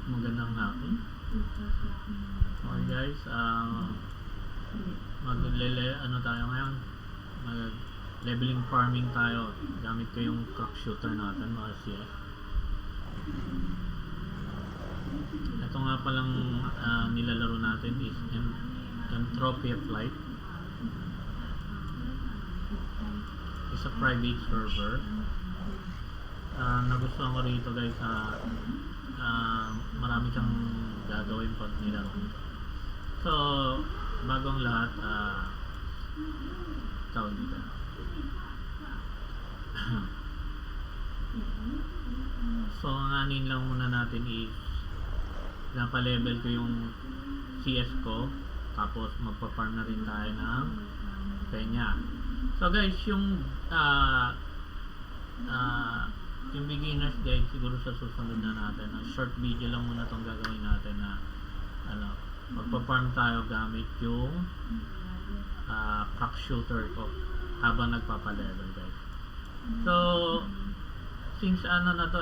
Magandang hapon. Okay guys, ano tayo ngayon? Mag leveling farming tayo. Gamit ko yung crack shooter natin mga CS. Ito nga palang nilalaro natin is Entropy of Light. It's a private server. Nagustuhan ko rito guys, marami kang gagawin pag nilaro. So, bago ang lahat, tawag dito. So, ang anin lang muna natin is napalevel ko yung CS ko, tapos magpa-farm na rin tayo ng penya. So guys, yung beginners guide siguro sa susunod na natin. Short video lang muna tong gagawin natin na magpa-farm tayo gamit yung crack shooter ko habang nagpapa-level guys. So since na to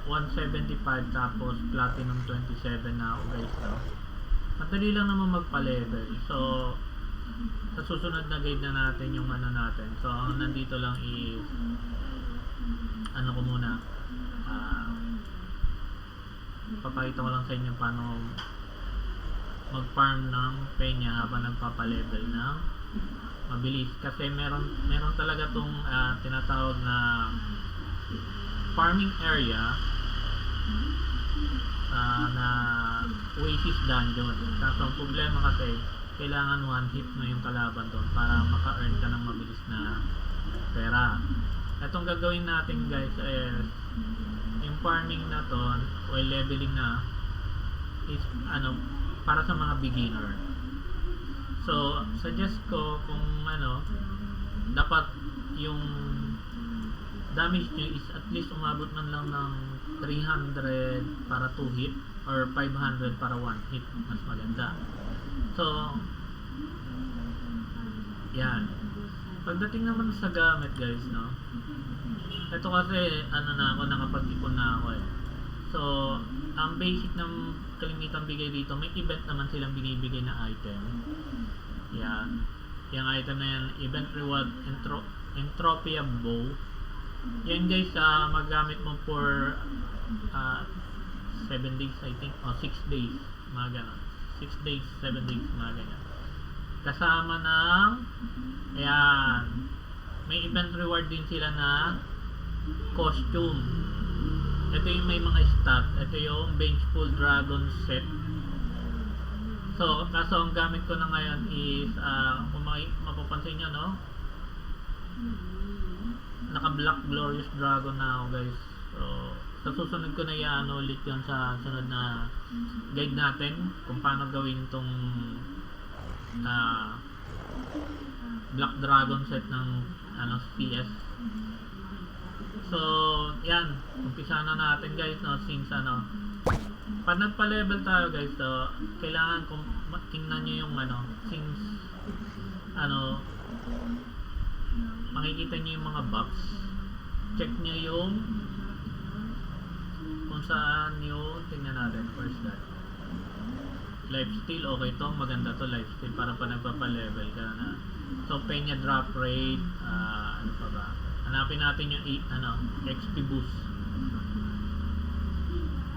175 tapos platinum 27 na ako guys, no? Madali lang naman magpa-level. So sa susunod na guide na natin yung natin. So ang nandito lang is ko muna, papakita ko lang sa inyo paano mag-farm ng penya habang nagpapa-level ng mabilis, kasi meron talaga tong tinatawag na farming area na Oasis Dungeon. Kaso ang problema kasi kailangan one hit mo yung kalaban doon para maka-earn ka ng mabilis na pera. Itong gagawin natin guys is yung farming na to o leveling na is para sa mga beginner. So suggest ko kung dapat yung damage nyo is at least umabot man lang ng 300 para 2 hit or 500 para 1 hit, mas maganda. So yan. Pagdating naman sa gamit guys, no, ito kasi nakapag-ipon na ako So ang basic ng kalimitang bigay dito, may event naman silang binibigay na item. Yan, yung item na yan, event reward Entropy of Bow. Yan guys, magamit mo for 7 days I think, o 6 days, mga ganon. 6 days, 7 days, mga ganyan. Kasama ng ayan, may event reward din sila na costume. Ito yung may mga stat. Ito yung Vengeful Dragon set. So kaso ang gamit ko na ngayon is kung mapapansin nyo, no, naka Black Glorious Dragon na ako guys. So sa susunod ko na ulit yun sa sunod na guide natin kung paano gawin tong Black Dragon set ng CS. So yan, umpisa na natin guys, no, since pag nagpa-level tayo guys, so kailangan kung tingnan nyo yung since makikita nyo yung mga box, check nyo yung kung saan yung tingnan natin. First that lifesteal, okay to, maganda to lifesteal para pa nagpapa-level ka na. So penya drop rate, ano pa ba, hanapin natin yung XP boost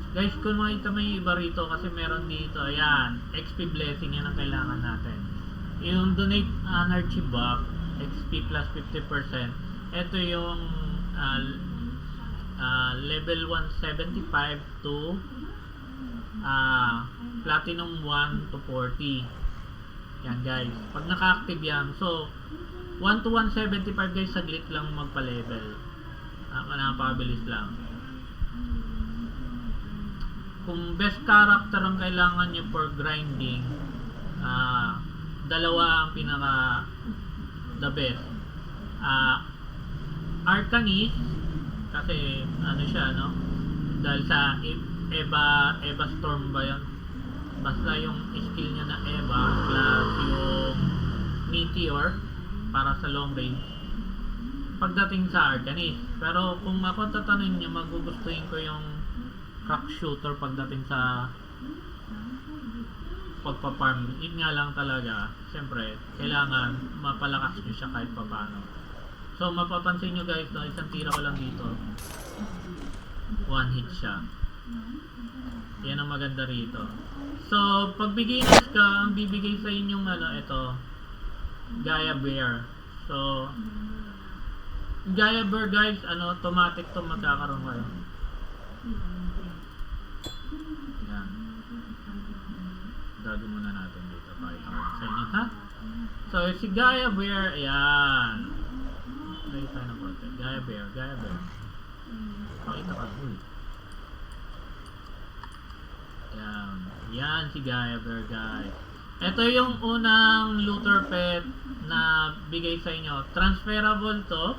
guys. Kung makita may iba rito kasi meron dito, ayan, XP blessing, yan ang kailangan natin. Yung donate energy buff, XP plus 50%, ito yung level 175 to platinum 1 to 40. Yan guys, pag naka-active yan, so 1 to 175 guys, saglit lang magpa-level, napakabilis lang. Kung best character ang kailangan nyo for grinding, dalawa ang pinaka the best. Arcanist, kasi siya, no, dahil sa Eva Storm ba yun, basta yung skill niya na Eva plus yung Meteor para sa long range pagdating sa Arcanist. Pero kung mapatanong nyo, magugustuhin ko yung crack shooter pagdating sa pagpa-farm. Yun nga lang talaga, siyempre, kailangan mapalakas nyo siya kahit papano. So, mapapansin nyo guys, no, isang tira ko lang dito. One hit siya. Yan ang maganda rito. So, pag beginners ka, ang bibigay sa inyong ito, Gaia Bear. So, Gaia Bear guys, automatic to magkakaroon kayo. Yan. Gago muna natin dito. Pakita ko sa inyo, ha? So, si Gaia Bear, ayan. Ay, tayo ng konti. Gaia Bear. Pakita ka. Ayan. Yan si Gaia Bear, guys. Ito yung unang looter pet na bigay sa inyo. Transferable to.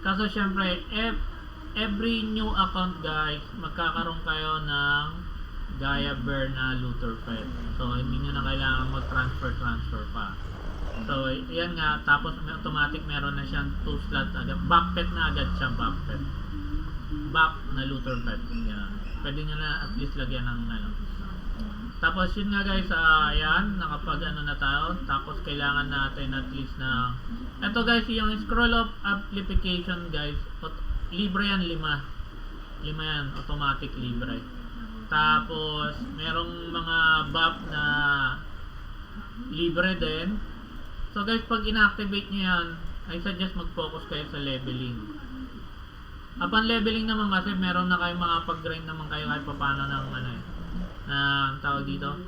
Kaso syempre, every new account guys, magkakaroon kayo ng Gaia Bear na looter pet. So, hindi nyo na kailangan mag-transfer pa. So, yan nga. Tapos, automatic meron na siyang 2 slots agad. Back pet na agad siya, back pet. Back na looter pet. Yan. Pwede nyo na at least lagyan ng Tapos, yun nga guys, yan. Nakapag na tayo. Tapos, kailangan natin at least na ito guys, yung scroll of amplification guys. Libre yan, 5 yan. Automatic libre. Tapos, merong mga buff na libre din. So guys, pag ina-activate nyo yan, I suggest mag-focus kayo sa leveling. Upon leveling naman kasi, meron na kayong makapag-grind naman kayo kahit paano ng ang tawag dito,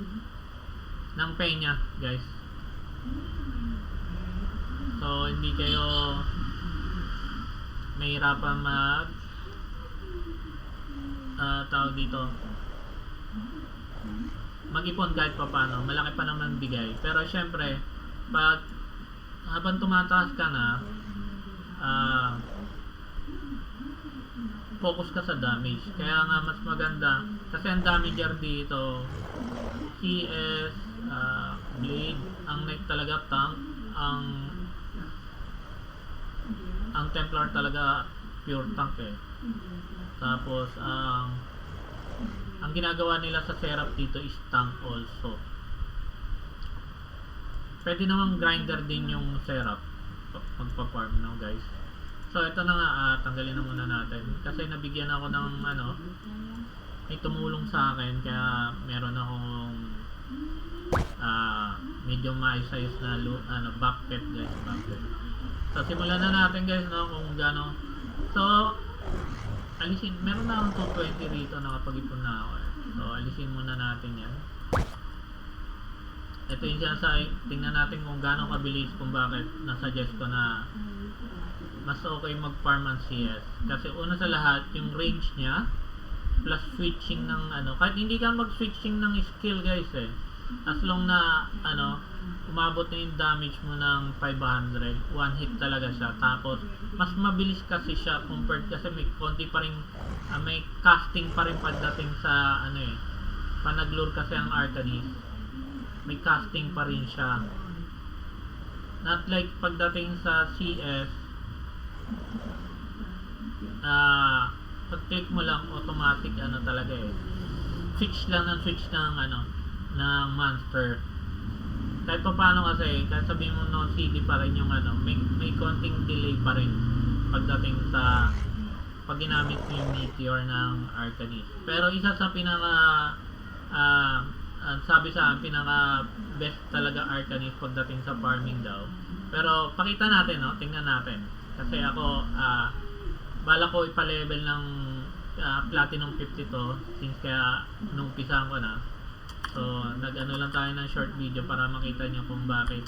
ng penya guys. So, hindi kayo mahirapan tawag dito, mag-ipon kahit paano. Malaki pa naman bigay. Pero syempre, pag habang tumataas ka na, focus ka sa damage. Kaya nga mas maganda, kasi ang damager dito, CS, Blade, ang Knight talaga tank, ang Templar talaga pure tank eh. Tapos ang ginagawa nila sa Seraph dito is tank also. Pwede namang grinder din yung Seraph magpa-farm, no guys. So ito na nga, tanggalin na muna natin kasi nabigyan ako ng may tumulong sa akin, kaya meron akong medyo maayos na backpet guys, backpet. So simulan na natin guys, no, kung gaano. So alisin, meron na akong 220 rito, nakapag-ipon na ako. So alisin muna natin yan. Ito yung sinasabi, tingnan natin kung gaano kabilis, kung bakit nasuggest ko na mas okay mag-farm ang CS. Kasi una sa lahat, yung range niya, plus switching ng kahit hindi ka mag-switching ng skill guys eh. As long na umabot na yung damage mo ng 500, one hit talaga siya. Tapos, mas mabilis kasi siya compared, kasi may konti pa rin, may casting pa rin pagdating sa panaglure kasi ang Arcanist. May casting pa rin siya. Not like pagdating sa CS, pag-click mo lang, automatic talaga eh. Switch ng ng monster. Kahit pa paano kasi, kahit sabihin mo no CD pa rin yung may konting delay pa rin pagdating sa pag ginamit mo yung Meteor ng Arcanist. Pero isa sa sabi sa akin, pinaka best talaga Arcanist pagdating sa farming daw. Pero pakita natin, no? Tingnan natin. Kasi ako, bala ko ipa-level ng Platinum 50 to, since kaya nung umpisahan ko na. So, nag-ano lang tayo ng short video para makita nyo kung bakit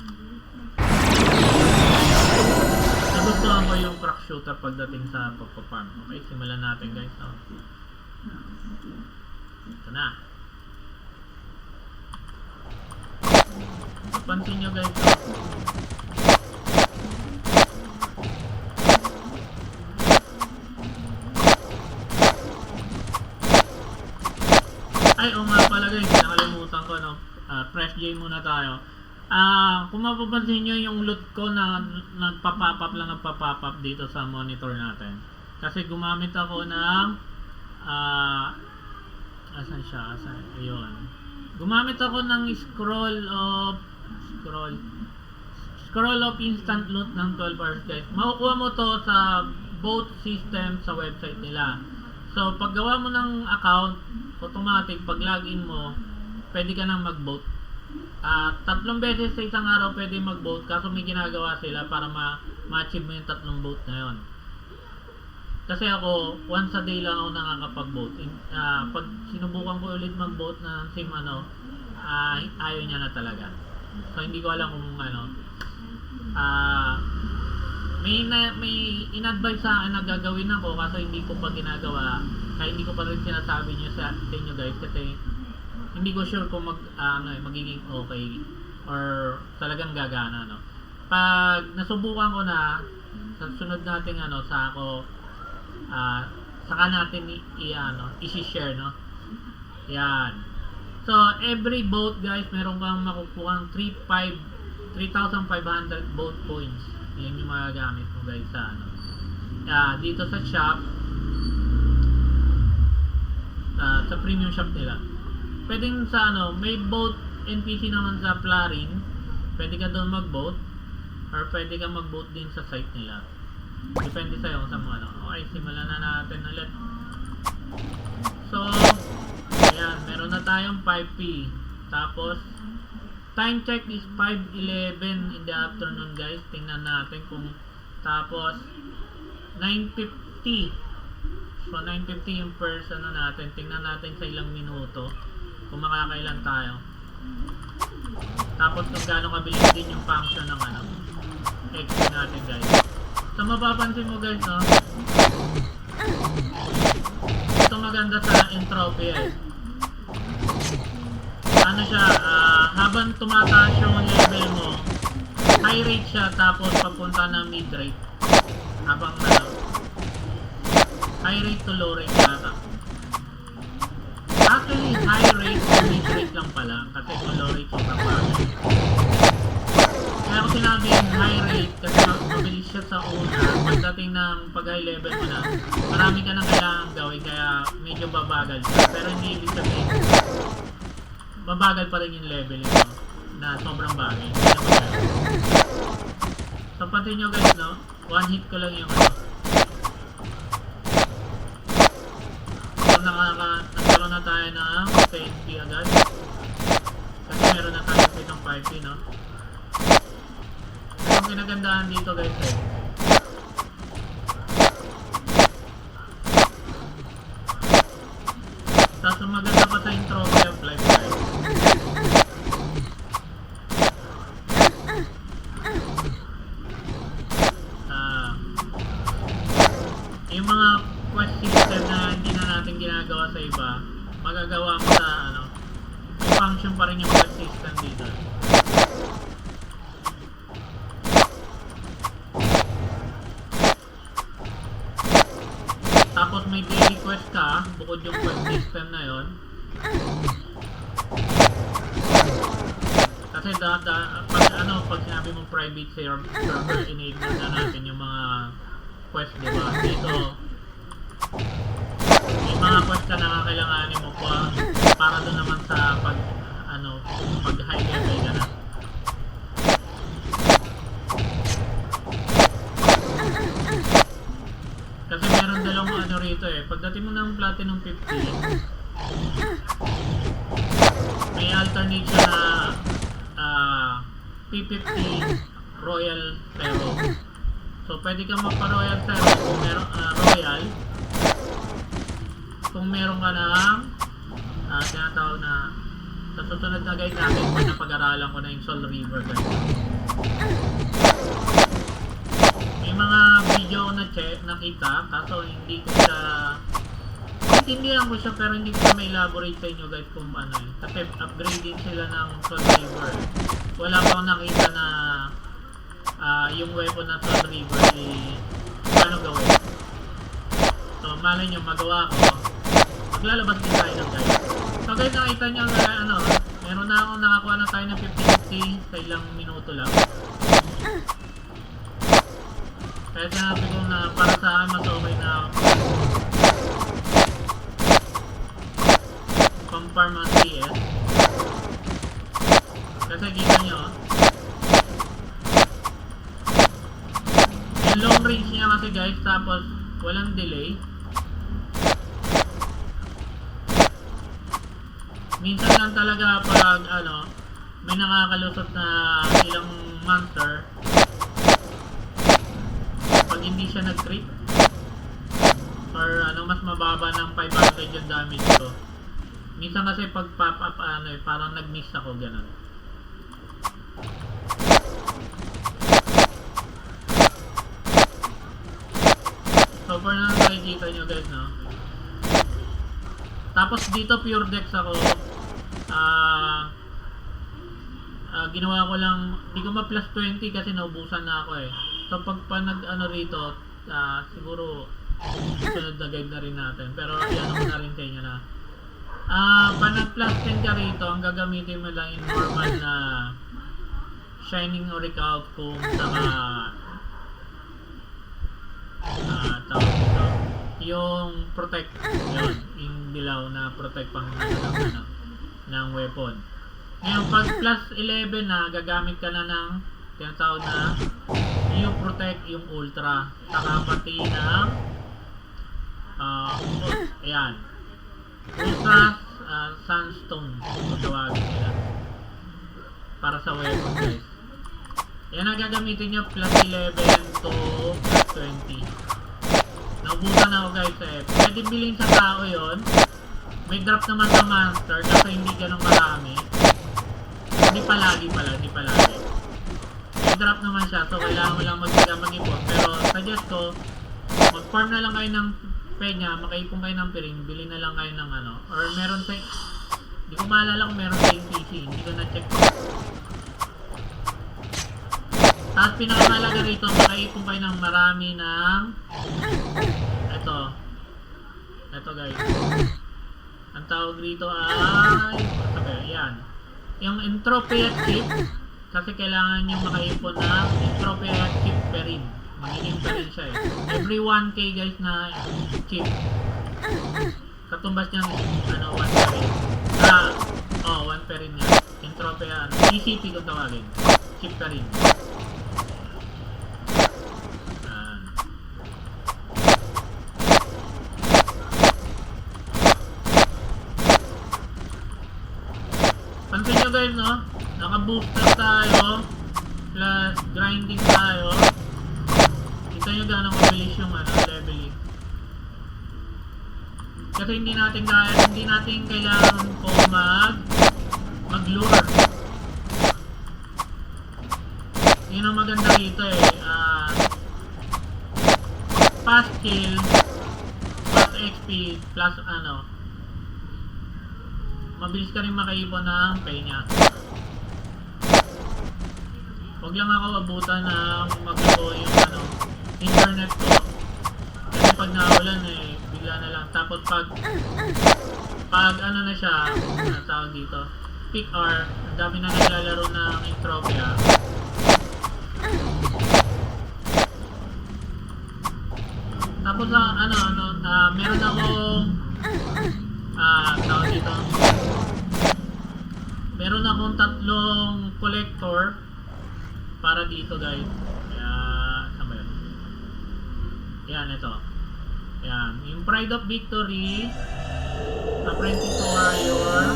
nagustuhan ko yung crack shooter pagdating sa pagpa-farm. Okay, simulan natin guys. So, ito na. Pansin nyo guys. Ay, nga pala guys, nakalimutan ko, fresh J muna tayo. Kung mapapansin nyo yung loot ko na nagpa-pop up dito sa monitor natin. Kasi gumamit ako ng Asan siya? Ayun. Gumamit ako ng scroll scroll of instant loot ng 12 hours guys. Makukuha mo to sa both system sa website nila. So pag gawa mo ng account, automatic pag login mo, pwede ka nang mag-vote. 3 beses sa isang araw pwede mag-vote, kaso may ginagawa sila para ma-achieve mo yung 3 vote na yun. Kasi ako, once a day lang ako nakakapag-vote. Pag sinubukan ko ulit mag-vote na same ayaw niya na talaga. So hindi ko alam kung may in-advise sa akin na gagawin ako, kaso hindi ko pa ginagawa. Kaya hindi ko pa rin sinasabi niyo sa inyo guys, kasi hindi ko sure kung magiging okay or talagang gagana, no. Pag nasubukan ko na, sa sunod nating saka natin i-share, no. Yan. So every vote guys, meron kang makukuhang 3,500 vote points. Yan yung magagamit mo guys sa dito sa shop, sa premium shop nila. Pwedeng sa may vote NPC naman sa Plarin, pwede ka doon mag-vote, or pwede ka mag-vote din sa site nila. Depende sa'yo kung saan mo Okay, simulan na natin ulit. So ayan, meron na tayong 5P. Tapos time check is 5:11 in the afternoon guys. Tingnan natin kung, tapos 9:50. So 9:50 yung first natin. Tingnan natin sa ilang minuto kung makakailan tayo. Tapos kung gaano kabilis din yung function ng XP natin guys. So mapapansin mo guys, no, ito maganda sa entropy siya, habang tumataas yung level mo, high rate siya, tapos papunta ng mid rate. Habang high rate to low rate yata. Actually, high rate to mid rate lang pala, kasi kung low rate sobrang bagay. Kaya ako sinabing high rate, kasi mabilis siya sa una. Pagdating ng pag high level mo na, marami ka nang kailangan gawin, kaya medyo babagal siya. Pero hindi ibig sabihin mabagal pa rin yung level na sobrang bagay. So pansin nyo guys, no, one hit ko lang yung so nagkaroon na tayo ng 10p agad, kasi meron na tayo itong 5p, no. So ang kinagandahan dito guys tapos maganda pa sa trophy of life guys. Yung mga quest system na hindi na natin ginagawa sa iba, magagawa mo sa may function pa rin yung quest system dito. Tapos may daily quest ka, bukod yung quest system na yon. Kasi pag sinabi mong private server, enable na natin yung mga quest, diba? Dito may mga quest ka na kailanganin mo pa para doon naman sa pag high level ka na. Kasi meron dalawang rito pagdating mo ng platinum 50, may alternate siya na P50 Royal Zero. So pwede kang magpa-Royal Zero kung meron Royal, kung meron ka ng tinatawag na sa susunod na guide natin kung napag-aralan ko na yung Soul River guys. May mga video ko nakita, kaso hindi ko siya intindihan ko siya, pero hindi ko siya ma-elaborate sa inyo guys kung kasi upgrading sila ng Soul River. Wala pa akong nakita na yung weapon ng Soul River paano gawin. So malay nyo magawa ko, maglalabas din tayo ng guys. So guys, nakita nyo meron na akong nakakuha na tayo ng 50-50 sa ilang minuto lang. Kaya sinabi ko na para sa akin mas okay na mag-farm ang CS. Kasi kita nyo, yung long range niya kasi guys, tapos walang delay. Minsan lang talaga pag ano, may nakakalusot na ilang monster, pag hindi siya nag-crit or ano, mas mababa ng 500 yung damage ko. Minsan kasi pag pop up ano, parang nag-miss ako, ganun. So far na nakikita nyo guys, no? Tapos dito pure dex ako. Ginawa ko lang, di ko ma plus 20 kasi naubusan na ako eh. So pag nag ano rito, siguro sunod na guide na rin natin. Pero yan ako na rin sa inyo na pag nag plus 10 ka rito, ang gagamitin mo lang yung normal na Shining Oracle kung saka tawag dito, yung protect, yun, yung dilaw na protect pang ng weapon. Ngayon pag plus 11 na, gagamit ka na ng tinatawag na yung protect, yung ultra, saka pati ng ayan, ultra sandstone kung tawagin nila para sa weapon guys. Yan ang gagamitin nyo, plus 11 to plus 20. Naubusan ako guys eh. Pwede bilhin sa tao yon. May drop naman sa monster kasi hindi ganun marami. Hindi palagi. May drop naman siya, so kailangan mo lang mag-ipon. Pero suggest ko, mag-farm na lang kayo ng penya, makaipon kayo ng piring, bili na lang kayo ng ano. Or meron sa, hindi ko maalala kung meron sa PC, hindi ko na-check. Tapos pinakamalaga rito, makaipon kayo ng marami ng ito guys. Ang tawag rito ay yan. Yung Entropia chip, kasi kailangan nyo makaipon ng Entropia chip per rin. Magiging per rin siya eh. Every 1k guys na chip, katumbas niyang ano, 1 per rin. 1 per rin yan. Entropia, ECP kung tawagin. Chip per rin. Pansin nyo guys, no? Naka-booster tayo, plus grinding tayo. Kita nyo gano'ng mabilis yung ano, leveling. Kasi hindi natin kailangan po mag-lure. Yun ang maganda dito eh. Fast kill, plus XP, plus ano, mabilis ka rin makaipon ng penya. Huwag lang ako abutan na maglago yung ano, internet ko. Kasi pag naulan eh, bigla na lang. Tapos pag ano na siya, tawag dito, peak hour, ang dami na naglalaro ng Entropia. Tapos meron akong tawag dito, meron akong 3 collector para dito guys. Kaya saan ba yun? Yan, ito. Yan, yung Pride of Victory, Apprentice to Warrior,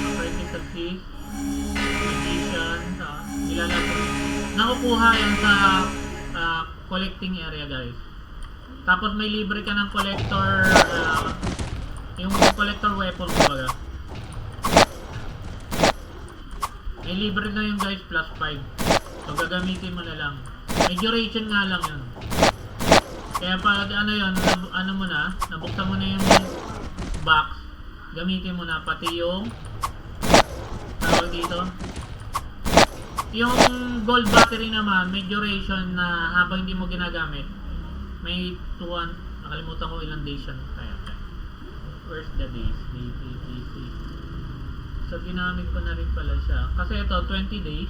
Apprentice of Peace, Magician, nakukuha yan sa collecting area guys. Tapos may libre ka ng collector, yung collector weapon kumbaga. May libre na yung guys, plus 5. So gagamitin mo na lang. May duration nga lang yun. Kaya pag ano yun, ano mo na, nabuksan mo na yung box, gamitin mo na pati yung tawag dito. Yung gold battery naman, may duration na habang hindi mo ginagamit. May 2, nakalimutan ko ilang days yan. Where's the days? So ginamit ko na rin pala siya. Kasi ito 20 days.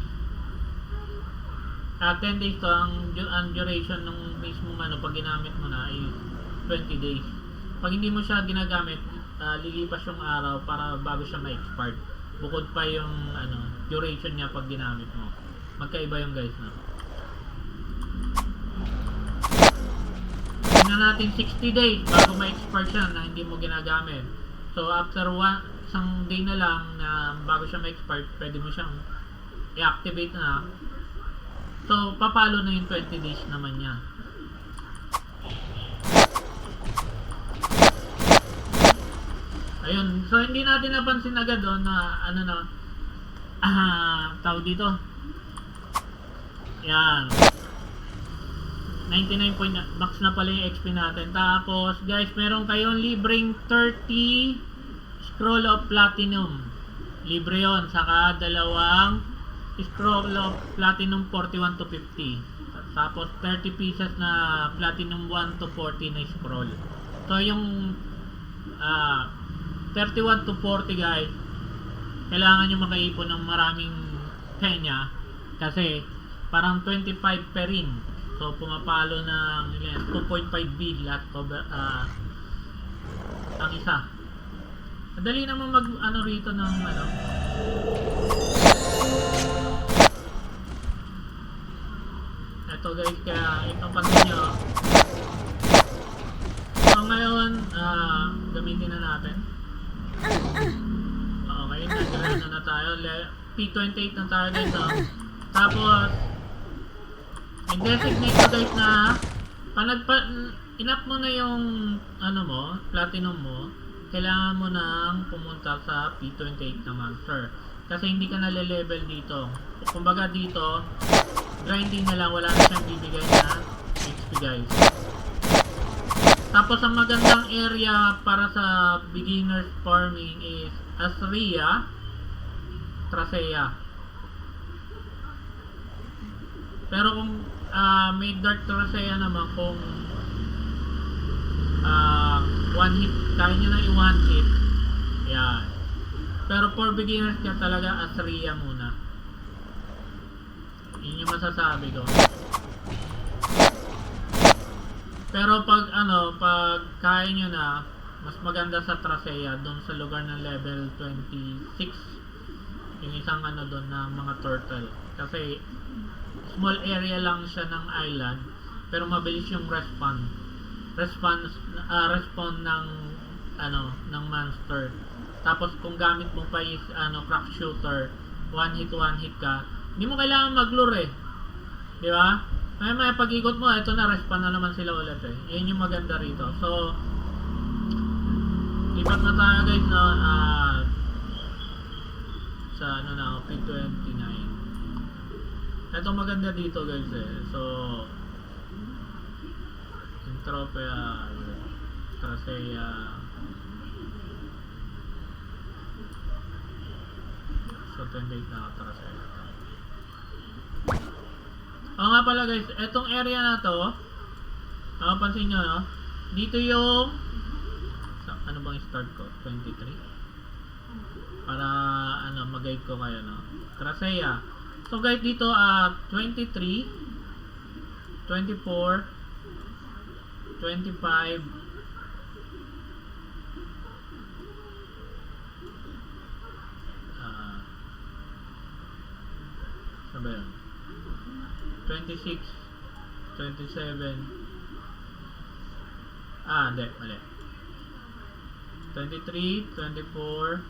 10 days to ang duration ng mismo ano, pag ginamit mo na is 20 days. Pag hindi mo siya ginagamit, lilipas yung araw para bago siya ma-expire. Bukod pa yung duration niya pag ginamit mo. Magkaiba yung guys na. Tingnan natin 60 days bago ma-expire siya na hindi mo ginagamit. So after isang day na lang na bago siya ma-expire, pwede mo siyang i-activate na. So papalo na yung 20 days naman niya. Ayun, so hindi natin napansin agad doon na tawag dito. Yan. 99 point max na pala yung XP natin. Tapos guys, meron kayong libreng 30 scroll of platinum. Libre yon. Saka dalawang scroll of platinum 41 to 50. Tapos 30 pieces na platinum 1 to 40 na scroll. So yung 31 to 40 guys, kailangan nyo makaipon ng maraming penya kasi parang 25 per rin. So pumapalo ng 2.5 bid lahat ang isa. Madali naman mag rito ng eto guys, kaya itong pansin nyo. So ngayon gamitin na natin. Okay, nag-ano na tayo. P28 na tayo guys. Tapos i-designate ko guys na inap mo na yung platinum mo, kailangan mo nang pumunta sa P28 na monster kasi hindi ka nale-level dito. Kumbaga dito grinding na lang, wala na siyang bibigay na XP guys. Tapos ang magandang area para sa beginners farming is Asria, Trasea. Pero kung may Dark Trasea naman, kung one hit, kaya nyo na i-one hit. Yan. Pero for beginners ka talaga, Asria muna. Yun yung masasabi ko. Pero pag kaya nyo na, mas maganda sa Trasea, doon sa lugar ng level 26, yung isang doon na mga turtle. Kasi small area lang siya ng island, pero mabilis yung respawn ng ng monster. Tapos kung gamit mo pa is crack shooter, one hit ka, hindi mo kailangan maglure, di ba? May pag-ikot mo, ito na, respawn na naman sila ulit eh. Yun yung maganda rito. So, lipat na tayo guys sa P29. Ito maganda dito guys eh. So, Entropia, Trasea. So, 28 na Trasea. Oo nga pala guys, etong area na to, pansin nyo, no? Dito yung ano bang start ko? 23? Para mag-guide ko kayo, no? Trasea. So guys, dito 23, 24, 25, ano ba yun? 26, 27, hindi, mali. 23, 24,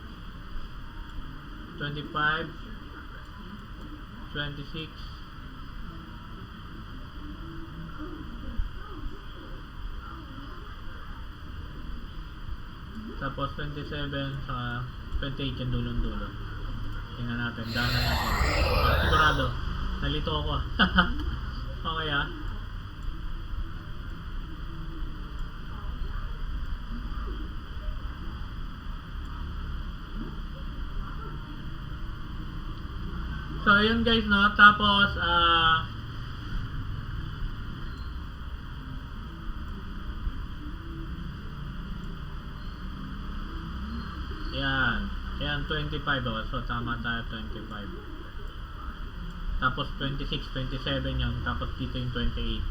25, 26, tapos 27, sa 28 yung dulong-dulo. Tingnan natin, daanan natin. Sigurado, nalito ako. Okay So, yun guys, no? Tapos, Ayan, 25 oh. So, tama tayo, 25. Tapos, 26, 27 yan. Tapos, dito yung 28.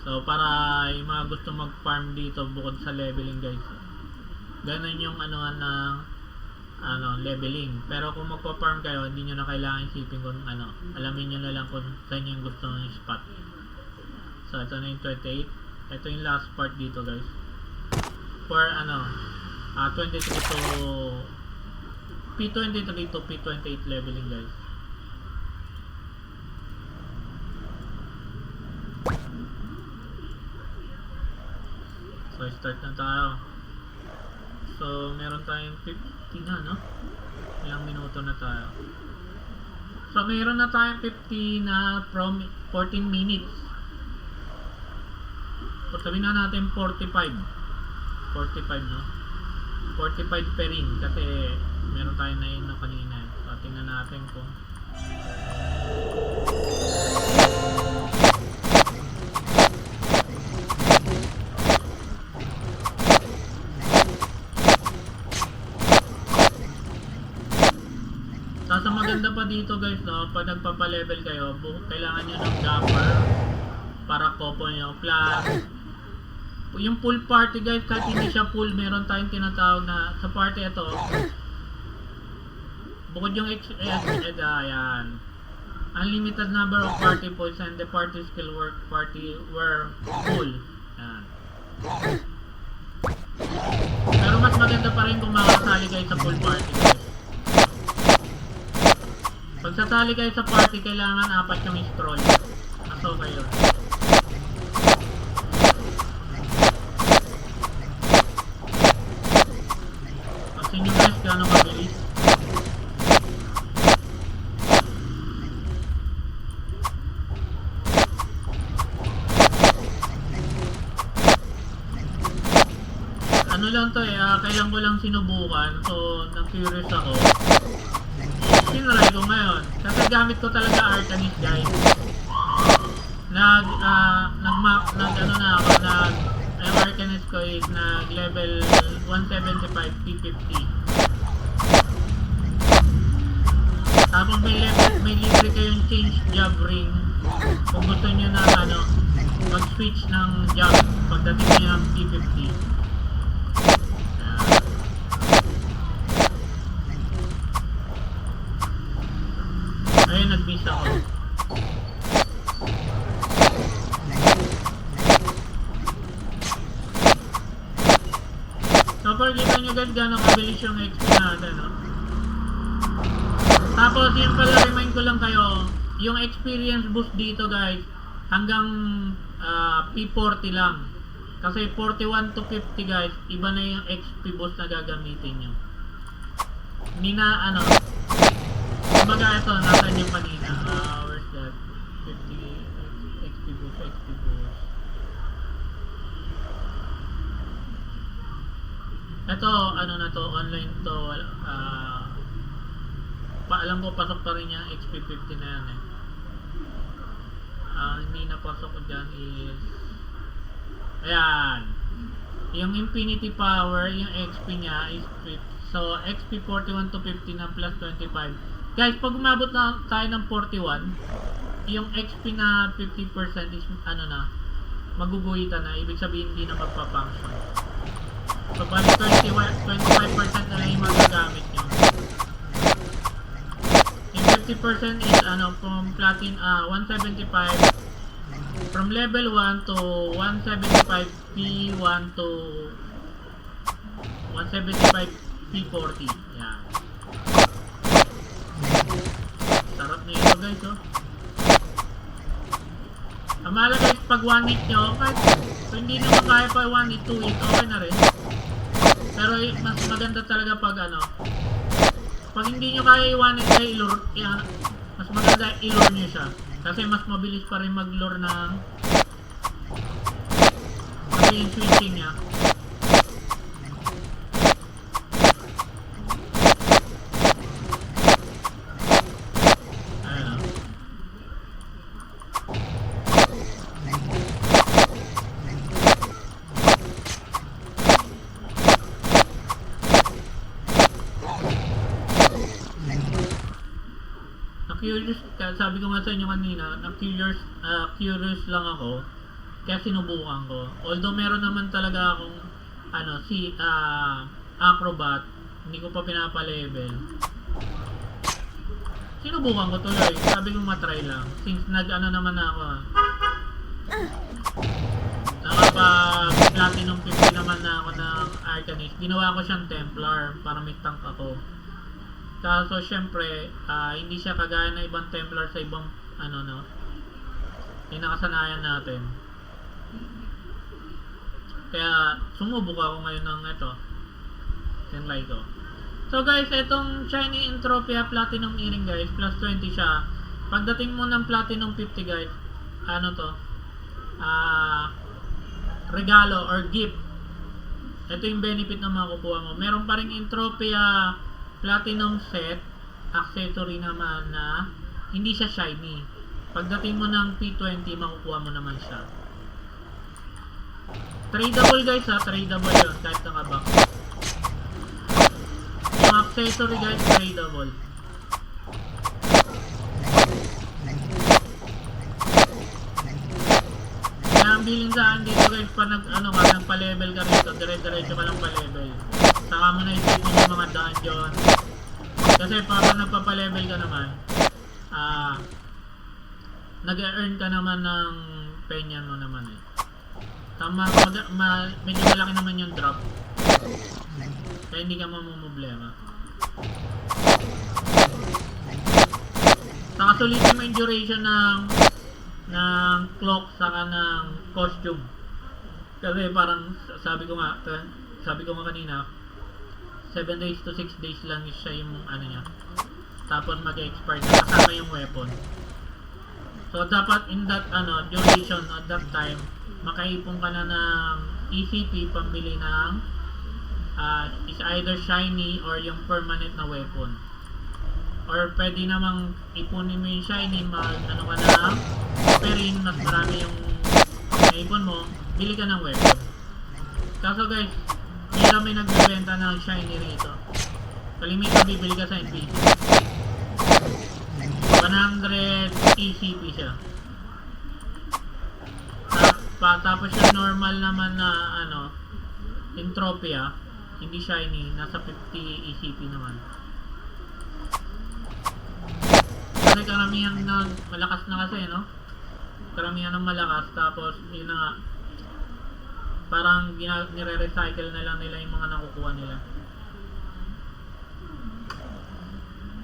So, para yung mga gusto mag-farm dito bukod sa leveling guys. Ganun yung leveling. Pero kung magpa-farm kayo, hindi nyo na kailangan isipin kung alamin nyo na lang kung saan yung gusto ng spot. So, ito na yung 28. Ito yung last part dito guys. For 23 to P23 to P28 leveling guys. So, start na tayo. So, meron tayong 50 na, no? Ilang minuto na tayo. So, meron na tayong 50 na from 14 minutes. So, sabihin na natin 45. 45, no? 45 per rin kasi meron tayong na yun kanina. So, tingnan natin kung Sasa maganda pa dito guys, no? Pag nagpapa-level kayo, kailangan nyo ng jumper para couple nyo. Plus, yung pool party guys, kahit hindi siya pool, meron tayong tinatawag na sa party ito. Bukod yung ayan. Unlimited number of party points and the party skill work party were full. Yan. Pero mas maganda pa rin kung makasali kayo sa pool party guys. Pag sasali kayo sa party, kailangan 4 yung stroll. Mas okay yun. Kasi nyo guys, gano'ng mabilis. Ano lang to kailan ko lang sinubukan. So, na-curious ako. Tinry ko ngayon. Kasi gamit ko talaga Arcanist guys. Yung Arcanist ko is level 175 P50. Tapos may libre kayong change job ring. Kung gusto nyo na mag-switch ng job pagdating nyo ng P50. Ayun, nag-miss ako. So, for kita nyo guys, gano'ng kabilis yung XP natin, no? Tapos, yun pala, remind ko lang kayo, yung experience boost dito guys, hanggang P40 lang. Kasi 41 to 50 guys, iba na yung XP boost na gagamitin nyo. Hindi na, kumbaga ito, nasan yung kanina. Where's that? 50 XP boost, XP boost. Ito, na to, online to. Alam ko, pasok pa rin yung XP 50 na yan hindi na pasok ko dyan is ayan. Yung Infinity Power, yung XP nya is 50. So, XP 41 to 50 na plus 25. Guys, pag umabot na tayo ng 41, yung XP na 50% is maguguhitan na. Ibig sabihin hindi na magpa-function. So, bali 25% na lang yung magagamit nyo. Yung 50% is from platinum 175 from level 1 to 175 P1 to 175 P40. Yan. Sarap na ito guys, oh. Ang mahalaga guys, pag 1 hit nyo, kahit hindi naman kaya pa 1 hit, 2 hit, okay na rin. Pero mas maganda talaga pag pag hindi nyo kaya i-1 hit kayo, mas maganda i-lure nyo siya. Kasi mas mabilis pa rin mag-lure ng kasi yung switching nya. Curious, sabi ko nga sa inyo kanina, curious lang ako Kaya sinubukan ko. Although meron naman talaga akong acrobat, hindi ko pa pinapa-level. Sinubukan ko tuloy. Sabi ko matry lang. Since naman ako. Nakapag-platinum 50 naman na ako ng Arcanist. Ginawa ko siyang Templar para may tank ako. Kaso syempre, hindi siya kagaya ng ibang Templar sa ibang yung nakasanayan natin. Kaya sumubok ako ngayon ng tinry ko. So guys, itong Shiny Entropia Platinum Earring guys, plus 20 siya. Pagdating mo ng Platinum 50 guys, regalo or gift. Ito yung benefit na makukuha mo. Meron pa ring Entropia Platinum Set, accessory naman na hindi siya shiny. Pagdating mo ng P20, makukuha mo naman siya. Tradable guys tradable yun kahit naka-box. Yung accessory guys, tradable. Kaya ang bilin sa akin dito guys, pa nagpa-level ka rito, dire-diretso ka lang pa-level. Saka mo na isipin yung mga dungeon. Kasi para nagpapa-level ka naman, nag-earn ka naman ng penya mo naman eh. Tama, medyo malaki naman yung drop. Kaya hindi ka mamumblema. Saka sulitin mo yung duration ng cloak saka ng costume. Kasi parang sabi ko nga kanina, 7 days to 6 days lang siya yung niya. Tapos mag-expire na kasama yung weapon. So dapat in that duration at that time, makaipon ka na ng ECP pambili ng is either shiny or yung permanent na weapon. Or pwede namang ipunin mo yung shiny, ka ng perin, mas marami yung naipon mo, bili ka ng weapon. Kaso guys, hindi kami nagbibenta ng shiny rito. Kalimitan bibili ka sa NPC. 100 ECP siya. Tapos yung normal naman na Entropia, hindi shiny, nasa 50 ECP naman. Kasi karamihan malakas na kasi, karamihan ng malakas, tapos yun na nga, parang nire-recycle na lang nila yung mga nakukuha nila.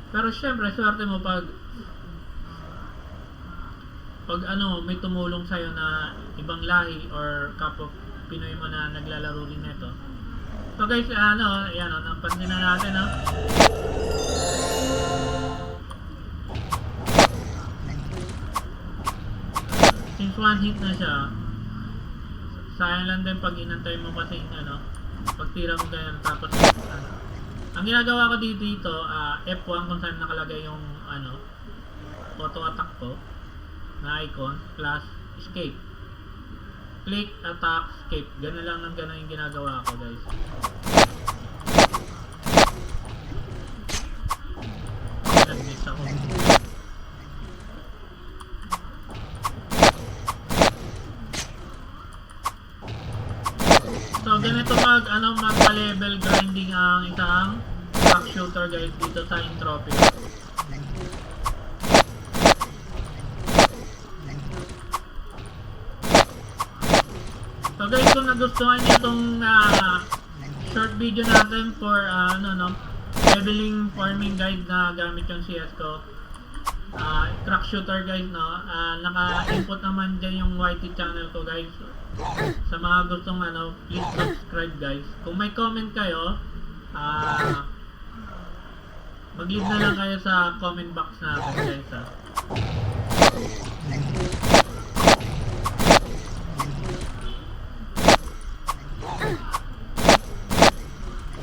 Pero syempre, swerte mo pag may tumulong sa'yo na ibang lahi or kapwa Pinoy mo na naglalaro rin nito. So guys, napansin na natin, since one hit na siya, sayang lang din pag inantay mo kasi pag tira mo ganyan tapos ang ginagawa ko dito, F1 kung saan nakalagay yung auto attack ko na icon plus escape. Click, attack, escape. Ganun lang ng ganun yung ginagawa ko guys. Nag-miss ako. So ganito pag magpa-level grinding ang isang crack shooter guys dito sa Entropia. So guys, kung nagustuhan niyo itong short video natin for leveling farming guide na gamit yung CS ko, crack shooter guys, naka-input naman dyan yung YT channel ko guys. Sa mga gustong please subscribe guys. Kung may comment kayo, mag-leave na lang kayo sa comment box natin guys.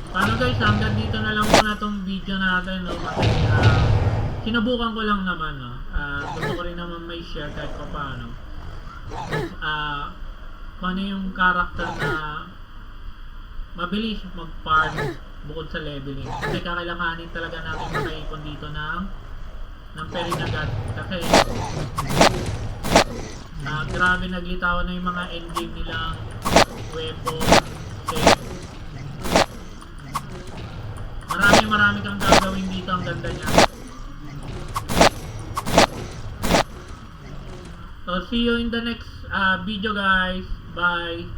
Paano guys, hanggang dito na lang muna tong video natin, kasi sinubukan ko lang naman, gusto ko rin naman may share kahit pa paano. Kung ano yung character na mabilis mag-farm bukod sa leveling. Kasi kakailanganin talaga natin makaipon dito ng perin agad. Kasi Grabe naglitaw na yung mga endgame nilang weapon, set. Marami kang gagawin dito, ang ganda niya. So see you in the next video guys. Bye.